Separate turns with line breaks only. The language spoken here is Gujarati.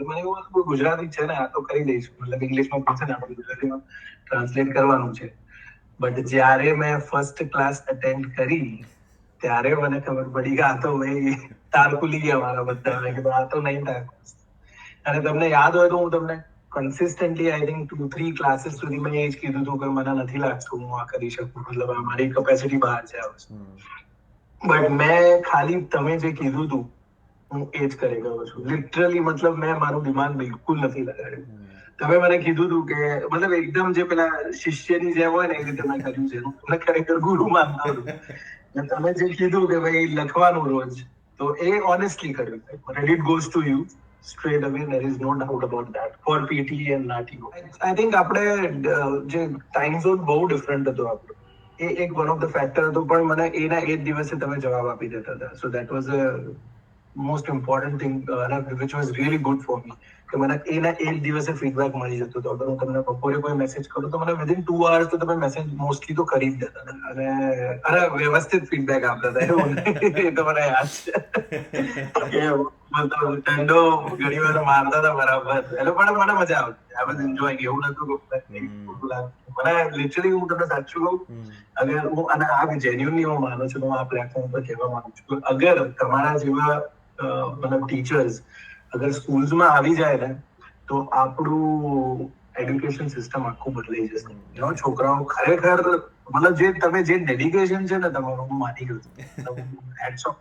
મને એવું હતું ગુજરાતી છે ને, આ તો કરી દઈશું, મતલબ ઇંગ્લિશમાં પૂછે ને આપણે ગુજરાતીમાં ટ્રાન્સલેટ કરવાનું છે. બટ જ્યારે મેં ફર્સ્ટ ક્લાસ અટેન્ડ કરી ત્યારે મને ખબર પડી કે આ તો ભાઈ તાર ખુલી ગયા મારા બધા. મેં કીધું આ તો નહીં થાય. અને તમને યાદ હોય તો હું તમને કન્સિસ્ટન્ટલી આઈ થિંક 2-3 ક્લાસીસ સુધી મેં એ જ કીધું હતું કે મને નથી લાગતું હું આ કરી શકું, મતલબ આ મારી કેપેસિટી બહાર છે આ વસ્તુ. બટ મેં ખાલી તમે જે કીધું હતું હું એ જ કરી ગયો છું લિટરલી. મતલબ મેં મારું દિમાગ બિલકુલ નથી લગાડ્યું. તમે મને કીધું હતું કે મતલબ એકદમ જે પેલા શિષ્યની જેમ હોય ને એ રીતે મેં કર્યું છે. હું તમને ખરેખર ગુરુ માનતો હતો. અને તમે જે કીધું કે ભાઈ લખવાનું રોજ, તો એ ઓનેસ્ટલી કર્યું છે. Credit goes to you straight away. There is no doubt about that for PT and NATIO. I think આપણે જે ટાઈમ ઝોન બહુ ડિફરન્ટ હતો આપણો, એ એક વન ઓફ ધ ફેક્ટર હતો. પણ મને એના એ જ દિવસે તમે જવાબ આપી દેતા હતા. So that was a most important thing which was really good for me, કે મને એના એ જ દિવસે ફીડબેક મળી જતો હતો. અગર હું તમને બપોરે કોઈ મેસેજ કરું તો મને વિધિન 2 hours તો તમે મેસેજ મોસ્ટલી તો કરી જ દેતા હતા. અને અરે વ્યવસ્થિત ફીડબેક આપતા હતા એવું નહીં. એ તો મને યાદ છે. મતલબ દંડો ઘણી વાર મારતા હતા બરાબર, એટલે પણ મને મજા આવતી. આ બધું એન્જોય, એવું નતું મને લિટરલી, હું તમને સાચું કહું, અગર હું, અને આ જેન્યુઅનલી હું માનું છું, હું આ પ્લેટફોર્મ પર કહેવા માંગુ છું, અગર તમારા જેવા મતલબ ટીચર્સ અગર સ્કૂલ્સમાં આવી જાય ને તો આપણું એડ્યુકેશન સિસ્ટમ આખું બદલાઈ જશે. છોકરાઓ ખરેખર મતલબ જે તમે જે ડેડિકેશન છે ને તમારું, હું માની ગયો છું. Hats of.